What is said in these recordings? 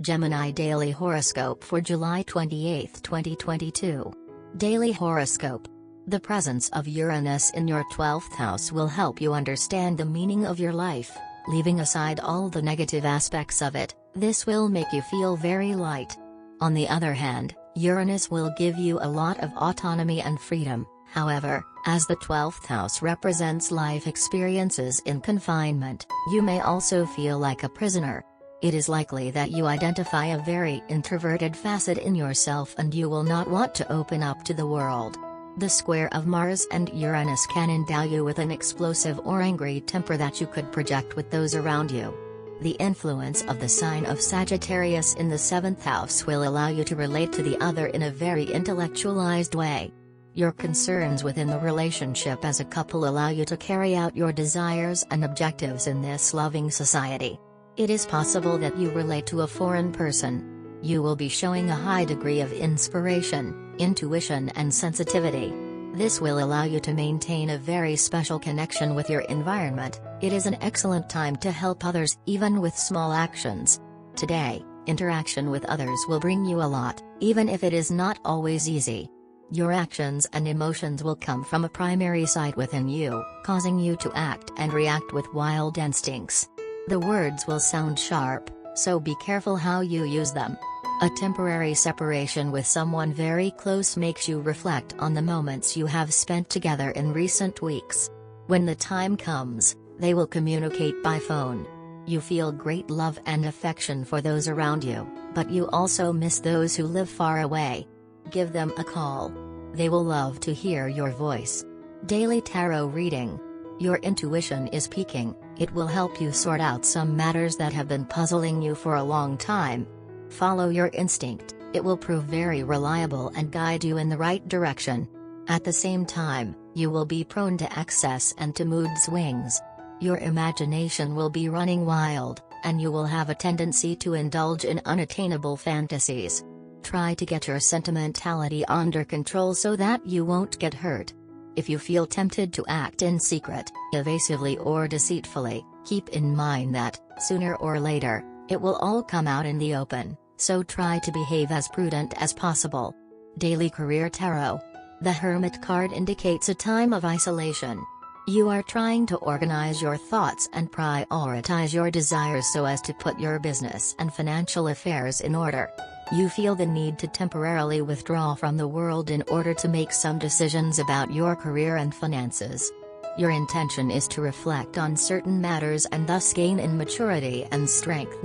Gemini Daily Horoscope for July 28, 2022. Daily Horoscope. The presence of Uranus in your 12th house will help you understand the meaning of your life, leaving aside all the negative aspects of it. This will make you feel very light. On the other hand, Uranus will give you a lot of autonomy and freedom. However, as the 12th house represents life experiences in confinement, you may also feel like a prisoner. It is likely that you identify a very introverted facet in yourself and you will not want to open up to the world. The square of Mars and Uranus can endow you with an explosive or angry temper that you could project with those around you. The influence of the sign of Sagittarius in the 7th house will allow you to relate to the other in a very intellectualized way. Your concerns within the relationship as a couple allow you to carry out your desires and objectives in this loving society. It is possible that you relate to a foreign person. You will be showing a high degree of inspiration, intuition and sensitivity. This will allow you to maintain a very special connection with your environment. It is an excellent time to help others even with small actions. Today, interaction with others will bring you a lot, even if it is not always easy. Your actions and emotions will come from a primary side within you, causing you to act and react with wild instincts. The words will sound sharp, so be careful how you use them. A temporary separation with someone very close makes you reflect on the moments you have spent together in recent weeks. When the time comes, they will communicate by phone. You feel great love and affection for those around you, but you also miss those who live far away. Give them a call. They will love to hear your voice. Daily Tarot Reading. Your intuition is peaking. It will help you sort out some matters that have been puzzling you for a long time. Follow your instinct, it will prove very reliable and guide you in the right direction. At the same time, you will be prone to excess and to mood swings. Your imagination will be running wild, and you will have a tendency to indulge in unattainable fantasies. Try to get your sentimentality under control so that you won't get hurt. If you feel tempted to act in secret, evasively or deceitfully, keep in mind that, sooner or later, it will all come out in the open, so try to behave as prudent as possible. Daily Career Tarot. The Hermit card indicates a time of isolation. You are trying to organize your thoughts and prioritize your desires so as to put your business and financial affairs in order. You feel the need to temporarily withdraw from the world in order to make some decisions about your career and finances. Your intention is to reflect on certain matters and thus gain in maturity and strength.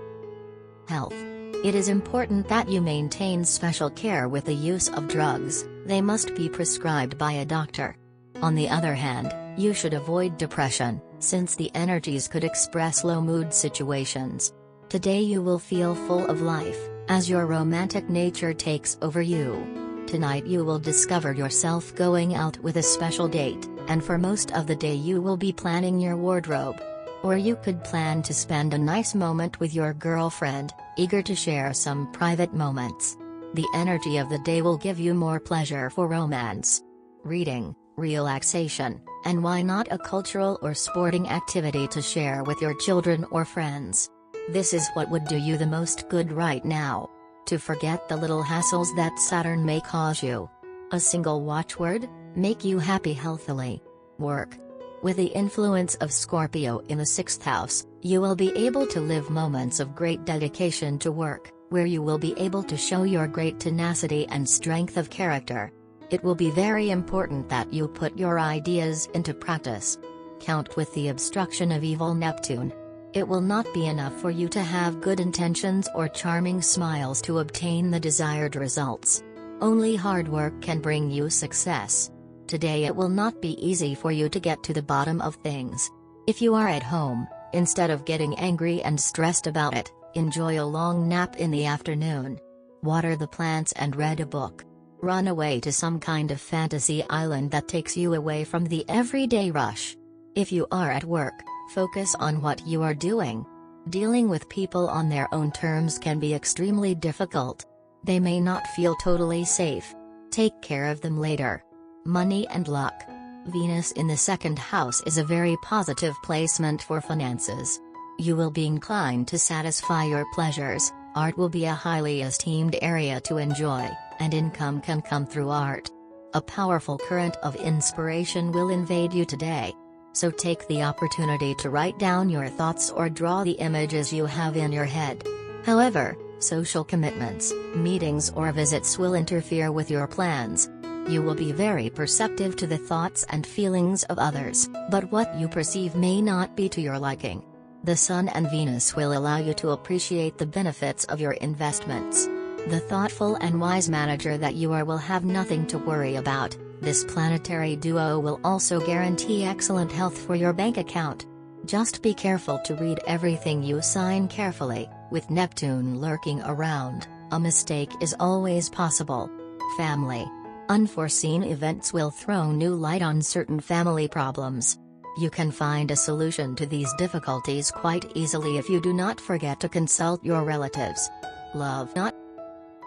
Health. It is important that you maintain special care with the use of drugs. They must be prescribed by a doctor. On the other hand, you should avoid depression, since the energies could express low mood situations. Today you will feel full of life, as your romantic nature takes over you. Tonight you will discover yourself going out with a special date, and for most of the day you will be planning your wardrobe. Or you could plan to spend a nice moment with your girlfriend, eager to share some private moments. The energy of the day will give you more pleasure for romance, reading, relaxation, and why not a cultural or sporting activity to share with your children or friends. This is what would do you the most good right now. To forget the little hassles that Saturn may cause you. A single watchword: make you happy healthily. Work. With the influence of Scorpio in the 6th house, you will be able to live moments of great dedication to work, where you will be able to show your great tenacity and strength of character. It will be very important that you put your ideas into practice. Count with the obstruction of evil Neptune. It will not be enough for you to have good intentions or charming smiles to obtain the desired results. Only hard work can bring you success. Today it will not be easy for you to get to the bottom of things. If you are at home, instead of getting angry and stressed about it, enjoy a long nap in the afternoon. Water the plants and read a book. Run away to some kind of fantasy island that takes you away from the everyday rush. If you are at work, focus on what you are doing. Dealing with people on their own terms can be extremely difficult. They may not feel totally safe. Take care of them later. Money and luck. Venus in the 2nd house is a very positive placement for finances. You will be inclined to satisfy your pleasures, Art will be a highly esteemed area to enjoy, and income can come through art. A powerful current of inspiration will invade you today. So take the opportunity to write down your thoughts or draw the images you have in your head. However, social commitments, meetings or visits will interfere with your plans. You will be very perceptive to the thoughts and feelings of others, but what you perceive may not be to your liking. The Sun and Venus will allow you to appreciate the benefits of your investments. The thoughtful and wise manager that you are will have nothing to worry about. This planetary duo will also guarantee excellent health for your bank account. Just be careful to read everything you sign carefully. With Neptune lurking around, a mistake is always possible. Family. Unforeseen events will throw new light on certain family problems. You can find a solution to these difficulties quite easily if you do not forget to consult your relatives. Love. Not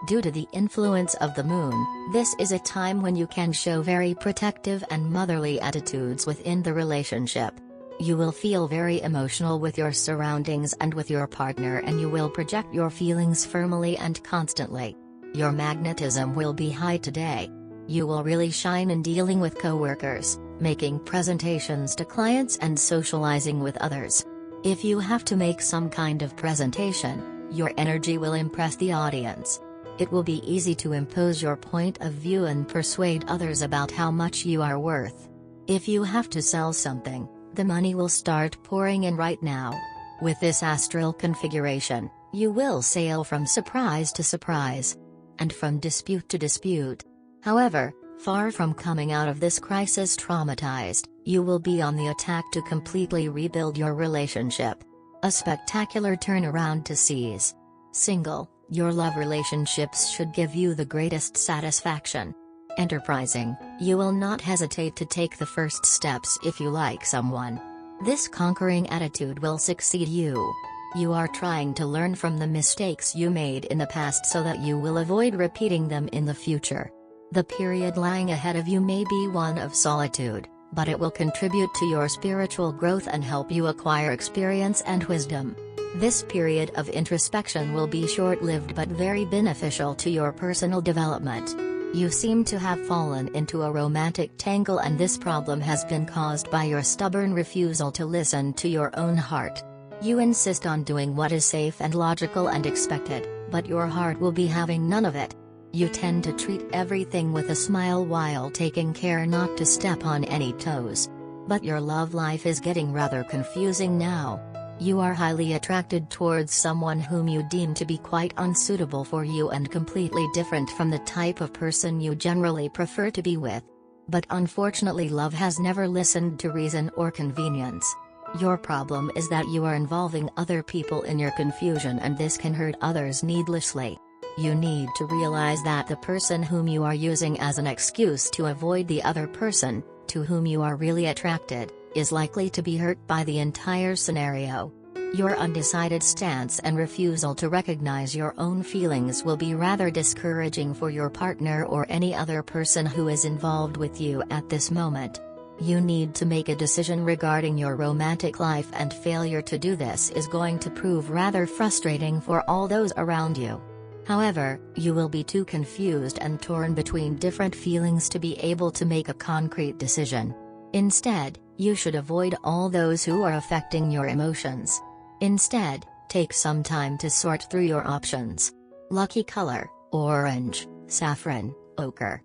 due to the influence of the moon, this is a time when you can show very protective and motherly attitudes within the relationship. You will feel very emotional with your surroundings and with your partner, and you will project your feelings firmly and constantly. Your magnetism will be high today. You will really shine in dealing with coworkers, making presentations to clients and socializing with others. If you have to make some kind of presentation, your energy will impress the audience. It will be easy to impose your point of view and persuade others about how much you are worth. If you have to sell something, the money will start pouring in right now. With this astral configuration, you will sail from surprise to surprise, and from dispute to dispute. However, far from coming out of this crisis traumatized, you will be on the attack to completely rebuild your relationship. A spectacular turnaround to seize. Single, your love relationships should give you the greatest satisfaction. Enterprising, you will not hesitate to take the first steps if you like someone. This conquering attitude will succeed you. You are trying to learn from the mistakes you made in the past so that you will avoid repeating them in the future. The period lying ahead of you may be one of solitude, but it will contribute to your spiritual growth and help you acquire experience and wisdom. This period of introspection will be short-lived but very beneficial to your personal development. You seem to have fallen into a romantic tangle, and this problem has been caused by your stubborn refusal to listen to your own heart. You insist on doing what is safe and logical and expected, but your heart will be having none of it. You tend to treat everything with a smile while taking care not to step on any toes. But your love life is getting rather confusing now. You are highly attracted towards someone whom you deem to be quite unsuitable for you and completely different from the type of person you generally prefer to be with. But unfortunately, love has never listened to reason or convenience. Your problem is that you are involving other people in your confusion, and this can hurt others needlessly. You need to realize that the person whom you are using as an excuse to avoid the other person, to whom you are really attracted, is likely to be hurt by the entire scenario. Your undecided stance and refusal to recognize your own feelings will be rather discouraging for your partner or any other person who is involved with you at this moment. You need to make a decision regarding your romantic life, and failure to do this is going to prove rather frustrating for all those around you. However, you will be too confused and torn between different feelings to be able to make a concrete decision. Instead, you should avoid all those who are affecting your emotions. Instead, take some time to sort through your options. Lucky color: orange, saffron, ochre.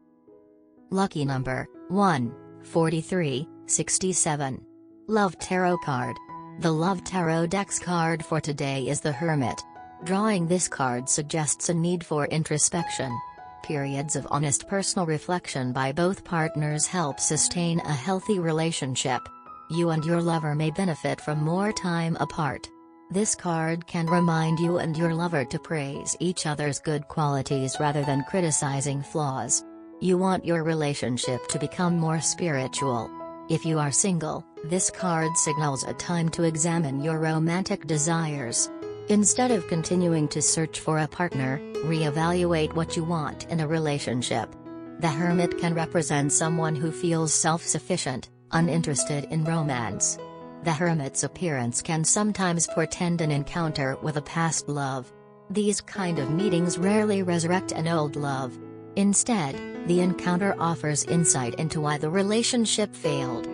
Lucky number: 1, 43, 67. Love Tarot card. The Love Tarot Deck's card for today is the Hermit. Drawing this card suggests a need for introspection. Periods of honest personal reflection by both partners help sustain a healthy relationship. You and your lover may benefit from more time apart. This card can remind you and your lover to praise each other's good qualities rather than criticizing flaws. You want your relationship to become more spiritual. If you are single, this card signals a time to examine your romantic desires. Instead of continuing to search for a partner, reevaluate what you want in a relationship. The Hermit can represent someone who feels self-sufficient, uninterested in romance. The Hermit's appearance can sometimes portend an encounter with a past love. These kind of meetings rarely resurrect an old love. Instead, the encounter offers insight into why the relationship failed.